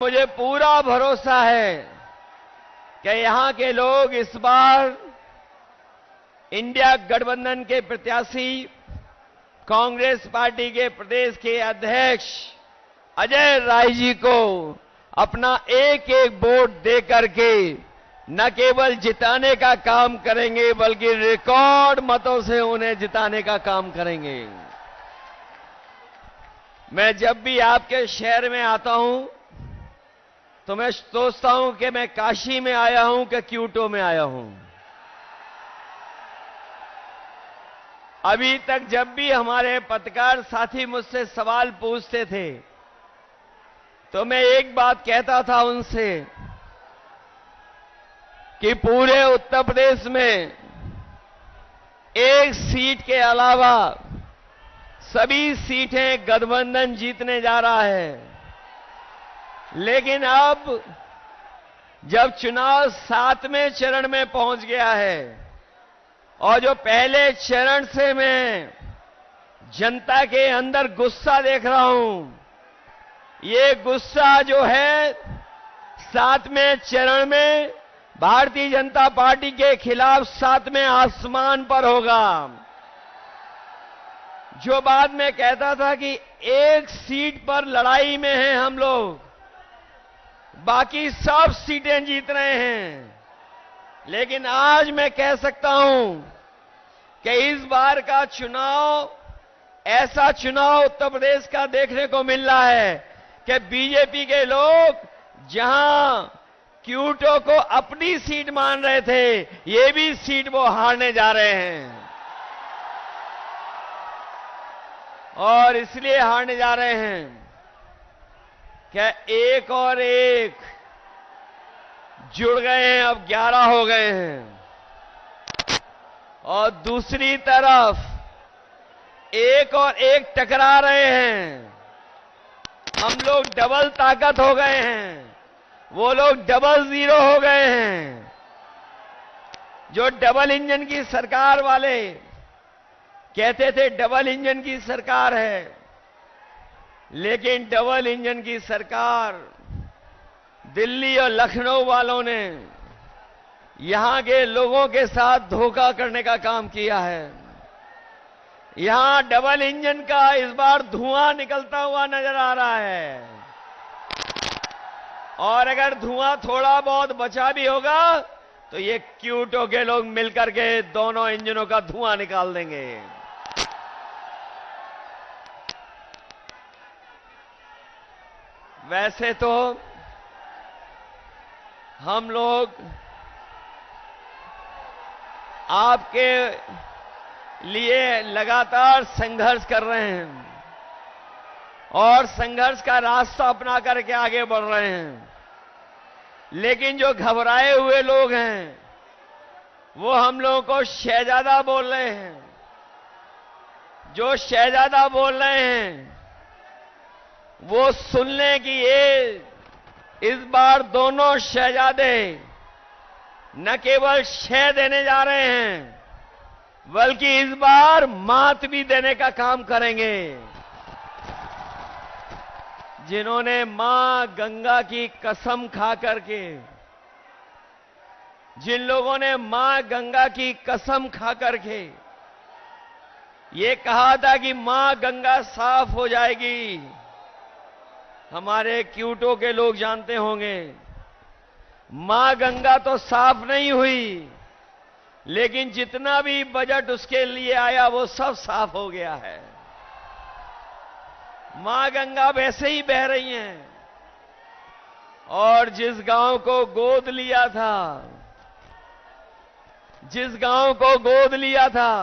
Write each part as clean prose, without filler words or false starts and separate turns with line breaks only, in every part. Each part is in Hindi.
मुझे पूरा भरोसा है कि यहां के लोग इस बार इंडिया गठबंधन के प्रत्याशी कांग्रेस पार्टी के प्रदेश के अध्यक्ष अजय राय जी को अपना एक एक वोट दे करके न केवल जिताने का काम करेंगे बल्कि रिकॉर्ड मतों से उन्हें जिताने का काम करेंगे। मैं जब भी आपके शहर में आता हूं तो मैं सोचता हूं कि मैं काशी में आया हूं कि क्यूटो में आया हूं। अभी तक जब भी हमारे पत्रकार साथी मुझसे सवाल पूछते थे तो मैं एक बात कहता था उनसे कि पूरे उत्तर प्रदेश में एक सीट के अलावा सभी सीटें गठबंधन जीतने जा रहा है। लेकिन अब जब चुनाव 7वें चरण में पहुंच गया है और जो पहले चरण से मैं जनता के अंदर गुस्सा देख रहा हूं, ये गुस्सा जो है 7वें चरण में भारतीय जनता पार्टी के खिलाफ 7वें आसमान पर होगा। जो बात मैं कहता था कि एक सीट पर लड़ाई में हैं हम लोग, बाकी सब सीटें जीत रहे हैं, लेकिन आज मैं कह सकता हूं कि इस बार का चुनाव ऐसा चुनाव उत्तर प्रदेश का देखने को मिल रहा है कि बीजेपी के लोग जहां क्यूटो को अपनी सीट मान रहे थे, ये भी सीट वो हारने जा रहे हैं। और इसलिए हारने जा रहे हैं क्या एक और एक जुड़ गए हैं, अब 11 हो गए हैं। और दूसरी तरफ एक और एक टकरा रहे हैं। हम लोग डबल ताकत हो गए हैं, वो लोग डबल जीरो हो गए हैं। जो डबल इंजन की सरकार वाले कहते थे डबल इंजन की सरकार है, लेकिन डबल इंजन की सरकार दिल्ली और लखनऊ वालों ने यहां के लोगों के साथ धोखा करने का काम किया है। यहां डबल इंजन का इस बार धुआं निकलता हुआ नजर आ रहा है, और अगर धुआं थोड़ा बहुत बचा भी होगा तो ये क्यूटो के लोग मिलकर के दोनों इंजनों का धुआं निकाल देंगे। वैसे तो हम लोग आपके लिए लगातार संघर्ष कर रहे हैं और संघर्ष का रास्ता अपना करके आगे बढ़ रहे हैं, लेकिन जो घबराए हुए लोग हैं वो हम लोगों को शहजादा बोल रहे हैं। जो शहजादा बोल रहे हैं वो सुन लें कि ये इस बार दोनों शहजादे न केवल शह देने जा रहे हैं बल्कि इस बार मात भी देने का काम करेंगे। जिन्होंने मां गंगा की कसम खा करके, जिन लोगों ने मां गंगा की कसम खा करके ये कहा था कि मां गंगा साफ हो जाएगी, हमारे क्यूटो के लोग जानते होंगे मां गंगा तो साफ नहीं हुई, लेकिन जितना भी बजट उसके लिए आया वो सब साफ हो गया है। मां गंगा वैसे ही बह रही हैं, और जिस गांव को गोद लिया था, जिस गांव को गोद लिया था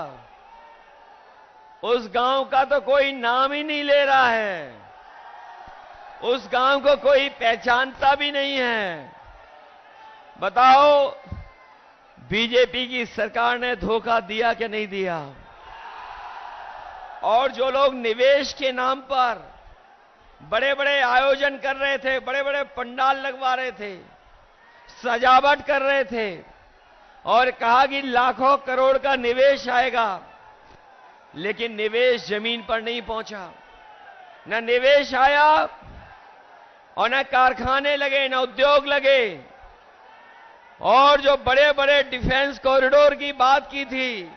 उस गांव का तो कोई नाम ही नहीं ले रहा है, उस गांव को कोई पहचानता भी नहीं है। बताओ बीजेपी की सरकार ने धोखा दिया कि नहीं दिया? और जो लोग निवेश के नाम पर बड़े बड़े आयोजन कर रहे थे, बड़े बड़े पंडाल लगवा रहे थे, सजावट कर रहे थे और कहा कि लाखों करोड़ का निवेश आएगा, लेकिन निवेश जमीन पर नहीं पहुंचा। न निवेश आया और न कारखाने लगे, न उद्योग लगे। और जो बड़े बड़े डिफेंस कॉरिडोर की बात की थी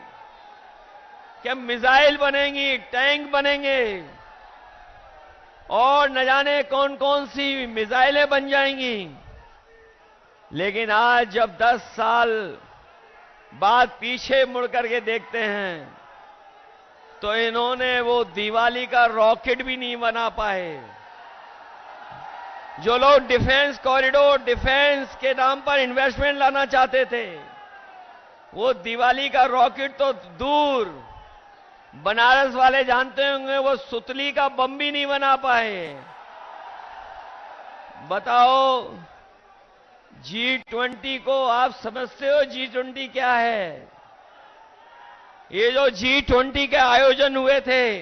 कि मिसाइल बनेंगी, टैंक बनेंगे और न जाने कौन कौन सी मिसाइलें बन जाएंगी, लेकिन आज जब 10 साल बाद पीछे मुड़ करके देखते हैं तो इन्होंने वो दिवाली का रॉकेट भी नहीं बना पाए। जो लोग डिफेंस कॉरिडोर, डिफेंस के नाम पर इन्वेस्टमेंट लाना चाहते थे, वो दिवाली का रॉकेट तो दूर, बनारस वाले जानते होंगे वो सुतली का बम भी नहीं बना पाए। बताओ, G20 को आप समझते हो G20 क्या है? ये जो G20 के आयोजन हुए थे,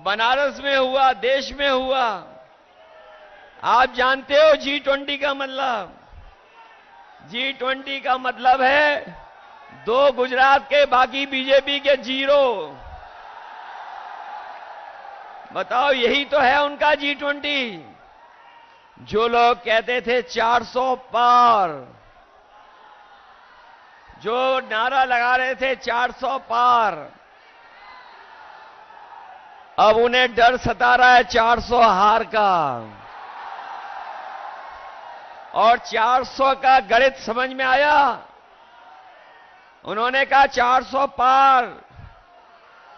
बनारस में हुआ, देश में हुआ, आप जानते हो G20 का मतलब? G20 का मतलब है 2 गुजरात के, बाकी बीजेपी के 0। बताओ, यही तो है उनका G20। जो लोग कहते थे 400 पार, जो नारा लगा रहे थे 400 पार, अब उन्हें डर सता रहा है 400 हार का। और 400 का गणित समझ में आया। उन्होंने कहा 400 पार,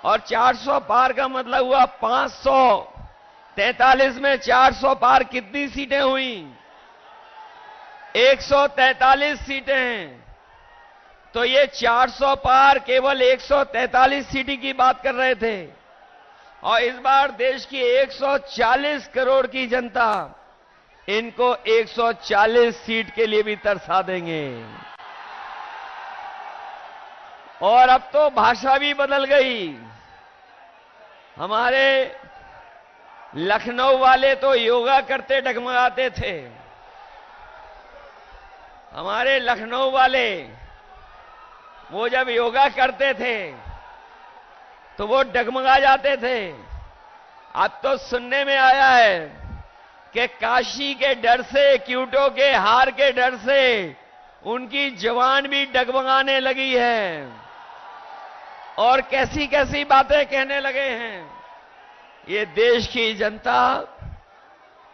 और 400 पार का मतलब हुआ 543 में 400 पार कितनी सीटें हुई? 143 सीटें। तो ये 400 पार केवल 143 सीटें की बात कर रहे थे। और इस बार देश की 140 करोड़ की जनता इनको 140 सीट के लिए भी तरसा देंगे। और अब तो भाषा भी बदल गई। हमारे लखनऊ वाले तो योगा करते डगमगाते थे। हमारे लखनऊ वाले वो जब योगा करते थे तो वो डगमगा जाते थे। अब तो सुनने में आया है कि काशी के डर से, क्यूटो के हार के डर से उनकी जवान भी डगमगाने लगी है और कैसी कैसी बातें कहने लगे हैं। ये देश की जनता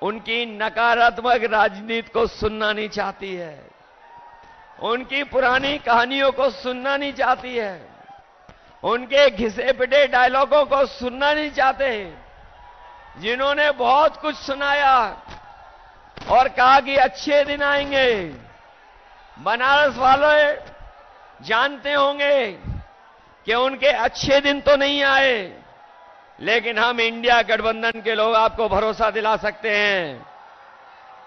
उनकी नकारात्मक राजनीति को सुनना नहीं चाहती है, उनकी पुरानी कहानियों को सुनना नहीं चाहती है, उनके घिसे पिटे डायलॉगों को सुनना नहीं चाहते, जिन्होंने बहुत कुछ सुनाया और कहा कि अच्छे दिन आएंगे। बनारस वाले जानते होंगे कि उनके अच्छे दिन तो नहीं आए, लेकिन हम इंडिया गठबंधन के लोग आपको भरोसा दिला सकते हैं,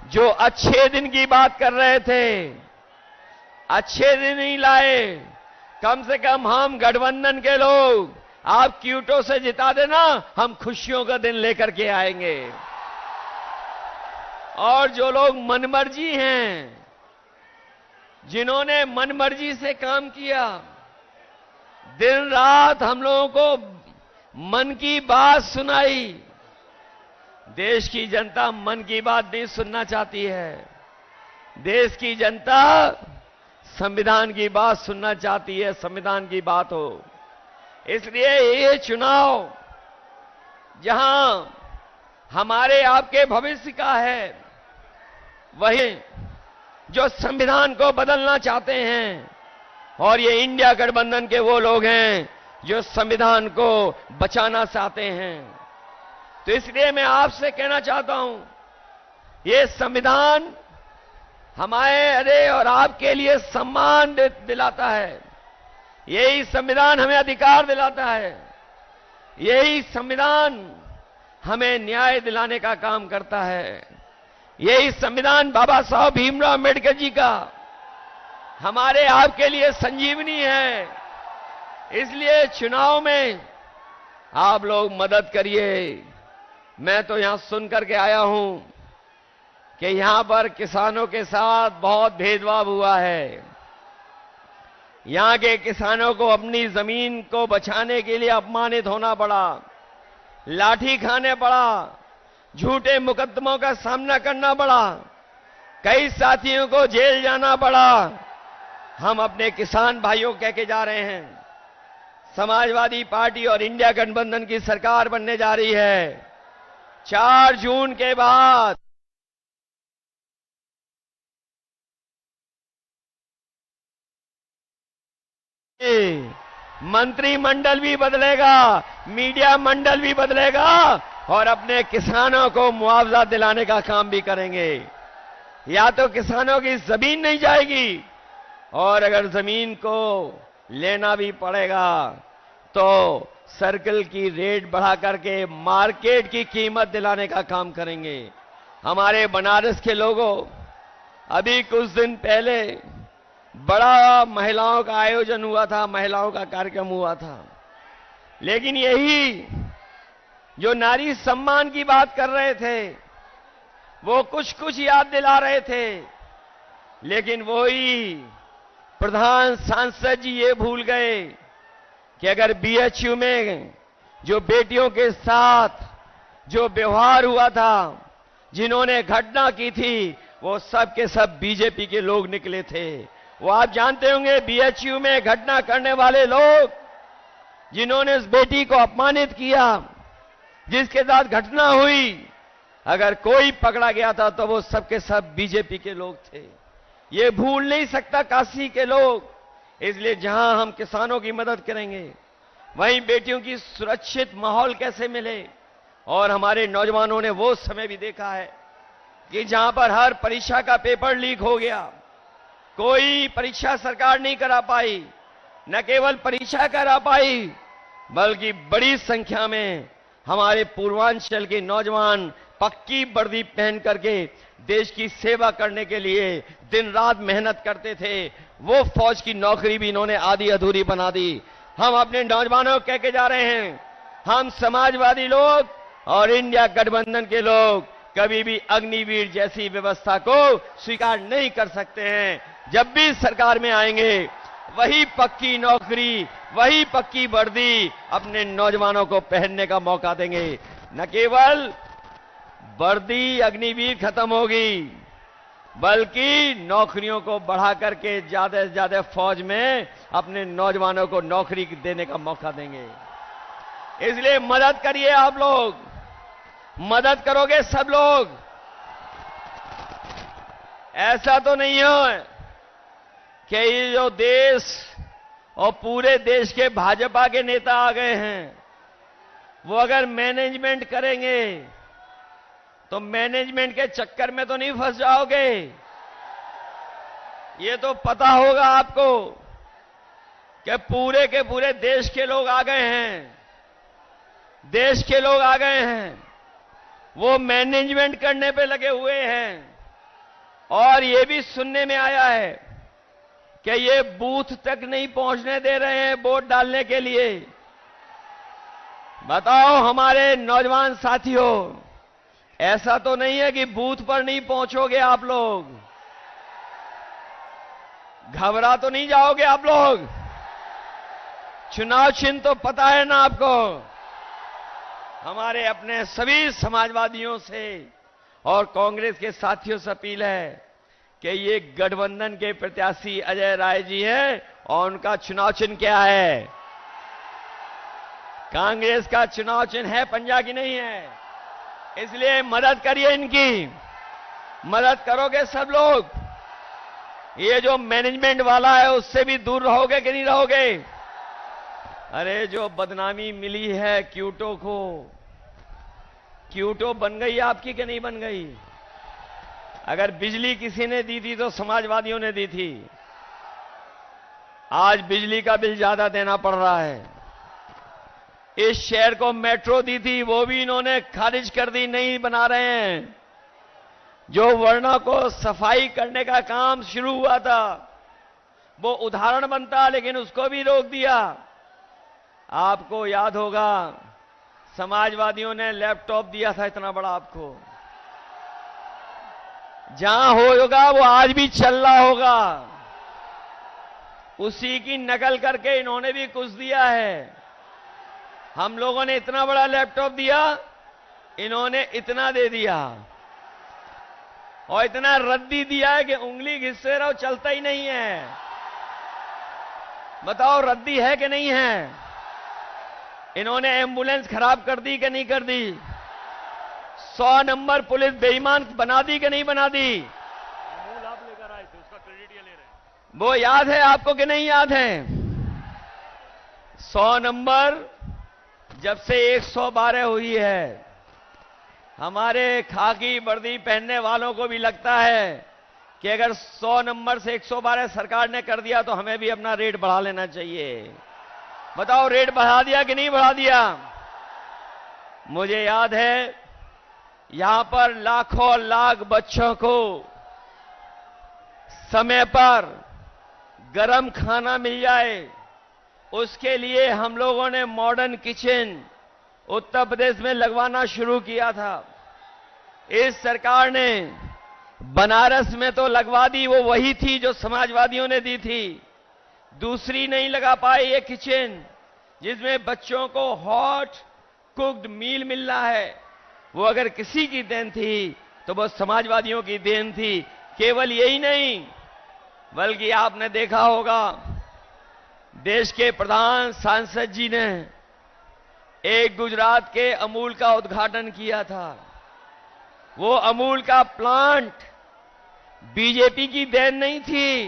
जो अच्छे दिन की बात कर रहे थे, अच्छे दिन नहीं लाए। कम से कम हम गठबंधन के लोग, आप क्यूटो से जिता देना, हम खुशियों का दिन लेकर के आएंगे। और जो लोग मनमर्जी हैं, जिन्होंने मनमर्जी से काम किया, दिन रात हम लोगों को मन की बात सुनाई, देश की जनता मन की बात नहीं सुनना चाहती है। देश की जनता संविधान की बात सुनना चाहती है, संविधान की बात हो। इसलिए ये चुनाव जहां हमारे आपके भविष्य का है, वही जो संविधान को बदलना चाहते हैं, और ये इंडिया गठबंधन के वो लोग हैं जो संविधान को बचाना चाहते हैं। तो इसलिए मैं आपसे कहना चाहता हूं, ये संविधान हमारे और आपके लिए सम्मान दिलाता है, यही संविधान हमें अधिकार दिलाता है, यही संविधान हमें न्याय दिलाने का काम करता है। यही संविधान बाबा साहब भीमराव अम्बेडकर जी का हमारे आपके लिए संजीवनी है। इसलिए चुनाव में आप लोग मदद करिए। मैं तो यहां सुनकर के आया हूं कि यहां पर किसानों के साथ बहुत भेदभाव हुआ है। यहां के किसानों को अपनी जमीन को बचाने के लिए अपमानित होना पड़ा, लाठी खाने पड़ा, झूठे मुकदमों का सामना करना पड़ा, कई साथियों को जेल जाना पड़ा। हम अपने किसान भाइयों को कह के जा रहे हैं, समाजवादी पार्टी और इंडिया गठबंधन की सरकार बनने जा रही है। 4 जून के बाद मंत्रिमंडल भी बदलेगा, मीडिया मंडल भी बदलेगा और अपने किसानों को मुआवजा दिलाने का काम भी करेंगे। या तो किसानों की जमीन नहीं जाएगी और अगर जमीन को लेना भी पड़ेगा तो सर्कल की रेट बढ़ा करके मार्केट की कीमत दिलाने का काम करेंगे। हमारे बनारस के लोगों, अभी कुछ दिन पहले बड़ा महिलाओं का आयोजन हुआ था, महिलाओं का कार्यक्रम हुआ था, लेकिन यही जो नारी सम्मान की बात कर रहे थे वो कुछ कुछ याद दिला रहे थे, लेकिन वही प्रधान सांसद जी ये भूल गए कि अगर बीएचयू में जो बेटियों के साथ जो व्यवहार हुआ था, जिन्होंने घटना की थी, वो सब के सब बीजेपी के लोग निकले थे। वो आप जानते होंगे, बीएचयू में घटना करने वाले लोग जिन्होंने उस बेटी को अपमानित किया, जिसके साथ घटना हुई, अगर कोई पकड़ा गया था तो वो सब के सब बीजेपी के लोग थे। ये भूल नहीं सकता काशी के लोग। इसलिए जहां हम किसानों की मदद करेंगे, वहीं बेटियों की सुरक्षित माहौल कैसे मिले। और हमारे नौजवानों ने वो समय भी देखा है कि जहां पर हर परीक्षा का पेपर लीक हो गया, कोई परीक्षा सरकार नहीं करा पाई, न केवल परीक्षा करा पाई बल्कि बड़ी संख्या में हमारे पूर्वांचल के नौजवान पक्की वर्दी पहन करके देश की सेवा करने के लिए दिन रात मेहनत करते थे। वो फौज की नौकरी भी इन्होंने आधी अधूरी बना दी। हम अपने नौजवानों को कह के जा रहे हैं, हम समाजवादी लोग और इंडिया गठबंधन के लोग कभी भी अग्निवीर जैसी व्यवस्था को स्वीकार नहीं कर सकते हैं। जब भी सरकार में आएंगे, वही पक्की नौकरी, वही पक्की वर्दी अपने नौजवानों को पहनने का मौका देंगे। न केवल वर्दी अग्निवीर खत्म होगी, बल्कि नौकरियों को बढ़ा करके ज्यादा से ज्यादा फौज में अपने नौजवानों को नौकरी देने का मौका देंगे। इसलिए मदद करिए आप लोग, मदद करोगे सब लोग। ऐसा तो नहीं है कि ये जो देश और पूरे देश के भाजपा के नेता आ गए हैं, वो अगर मैनेजमेंट करेंगे तो मैनेजमेंट के चक्कर में तो नहीं फंस जाओगे। ये तो पता होगा आपको कि पूरे के पूरे देश के लोग आ गए हैं, देश के लोग आ गए हैं, वो मैनेजमेंट करने पे लगे हुए हैं। और ये भी सुनने में आया है कि ये बूथ तक नहीं पहुंचने दे रहे हैं वोट डालने के लिए। बताओ हमारे नौजवान साथियों, ऐसा तो नहीं है कि बूथ पर नहीं पहुंचोगे आप लोग? घबरा तो नहीं जाओगे आप लोग? चुनाव चिन्ह तो पता है ना आपको? हमारे अपने सभी समाजवादियों से और कांग्रेस के साथियों से अपील है कि ये गठबंधन के प्रत्याशी अजय राय जी हैं और उनका चुनाव चिन्ह क्या है? कांग्रेस का चुनाव चिन्ह है पंजा की नहीं है। इसलिए मदद करिए, इनकी मदद करोगे सब लोग। ये जो मैनेजमेंट वाला है उससे भी दूर रहोगे कि नहीं रहोगे? अरे जो बदनामी मिली है क्यूटो को, क्यूटो बन गई आपकी कि नहीं बन गई? अगर बिजली किसी ने दी थी तो समाजवादियों ने दी थी। आज बिजली का बिल ज्यादा देना पड़ रहा है। इस शहर को मेट्रो दी थी, वो भी इन्होंने खारिज कर दी, नहीं बना रहे हैं। जो वर्णों को सफाई करने का काम शुरू हुआ था वो उदाहरण बनता, लेकिन उसको भी रोक दिया। आपको याद होगा समाजवादियों ने लैपटॉप दिया था इतना बड़ा आपको, जहां होगा वो आज भी चल रहा होगा। उसी की नकल करके इन्होंने भी कुछ दिया है। हम लोगों ने इतना बड़ा लैपटॉप दिया इन्होंने इतना दे दिया और इतना रद्दी दिया है कि उंगली घिससे रहो चलता ही नहीं है। बताओ रद्दी है कि नहीं है? इन्होंने एम्बुलेंस खराब कर दी कि नहीं कर दी? 100 नंबर पुलिस बेईमान बना दी कि नहीं बना दी?
अमूल आप लेकर आए थे, उसका क्रेडिट ये ले रहे हैं।
वो याद है आपको कि नहीं याद है? 100 नंबर जब से 112 हुई है, हमारे खाकी वर्दी पहनने वालों को भी लगता है कि अगर 100 नंबर से 112 सरकार ने कर दिया तो हमें भी अपना रेट बढ़ा लेना चाहिए। बताओ रेट बढ़ा दिया कि नहीं बढ़ा दिया? मुझे याद है यहां पर लाखों लाख बच्चों को समय पर गरम खाना मिल जाए, उसके लिए हम लोगों ने मॉडर्न किचन उत्तर प्रदेश में लगवाना शुरू किया था। इस सरकार ने बनारस में तो लगवा दी, वो वही थी जो समाजवादियों ने दी थी। दूसरी नहीं लगा पाए ये किचन जिसमें बच्चों को हॉट कुक्ड मील मिल रहा है। वो अगर किसी की देन थी तो वो समाजवादियों की देन थी। केवल यही नहीं बल्कि आपने देखा होगा देश के प्रधान सांसद जी ने एक गुजरात के अमूल का उद्घाटन किया था। वो अमूल का प्लांट बीजेपी की देन नहीं थी।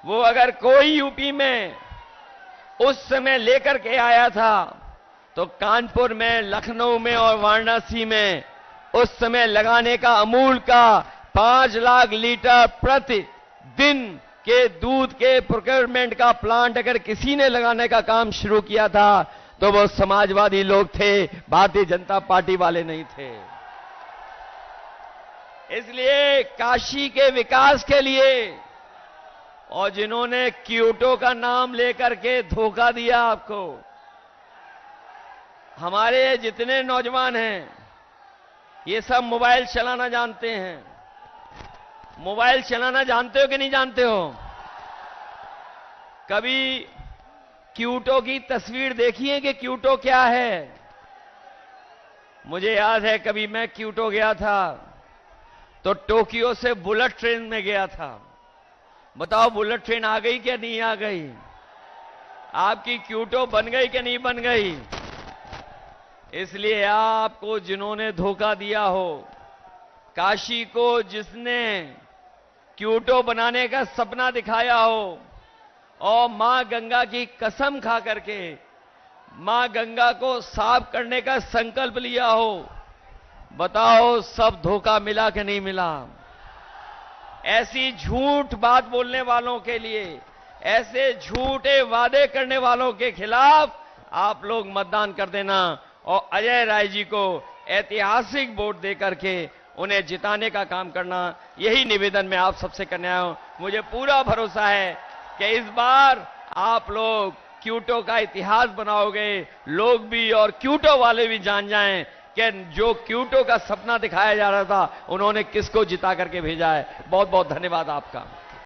वो अगर कोई यूपी में उस समय लेकर के आया था तो कानपुर में, लखनऊ में और वाराणसी में उस समय लगाने का अमूल का 5 लाख लीटर प्रतिदिन के दूध के प्रोक्योरमेंट का प्लांट अगर किसी ने लगाने का काम शुरू किया था तो वो समाजवादी लोग थे, भारतीय जनता पार्टी वाले नहीं थे। इसलिए काशी के विकास के लिए और जिन्होंने क्योटो का नाम लेकर के धोखा दिया आपको, हमारे जितने नौजवान हैं ये सब मोबाइल चलाना जानते हैं। मोबाइल चलाना जानते हो कि नहीं जानते हो? कभी क्योटो की तस्वीर देखी है कि क्योटो क्या है? मुझे याद है कभी मैं क्योटो गया था तो टोक्यो से बुलेट ट्रेन में गया था। बताओ बुलेट ट्रेन आ गई क्या नहीं आ गई? आपकी क्योटो बन गई कि नहीं बन गई? इसलिए आपको जिन्होंने धोखा दिया हो, काशी को जिसने क्योटो बनाने का सपना दिखाया हो और मां गंगा की कसम खा करके मां गंगा को साफ करने का संकल्प लिया हो, बताओ सब धोखा मिला कि नहीं मिला? ऐसी झूठ बात बोलने वालों के लिए, ऐसे झूठे वादे करने वालों के खिलाफ आप लोग मतदान कर देना और अजय राय जी को ऐतिहासिक वोट देकर के उन्हें जिताने का काम करना। यही निवेदन मैं आप सबसे करने आया हूं। मुझे पूरा भरोसा है कि इस बार आप लोग क्योटो का इतिहास बनाओगे, लोग भी और क्योटो वाले भी जान जाएं कि जो क्योटो का सपना दिखाया जा रहा था उन्होंने किसको जिता करके भेजा है। बहुत बहुत धन्यवाद आपका।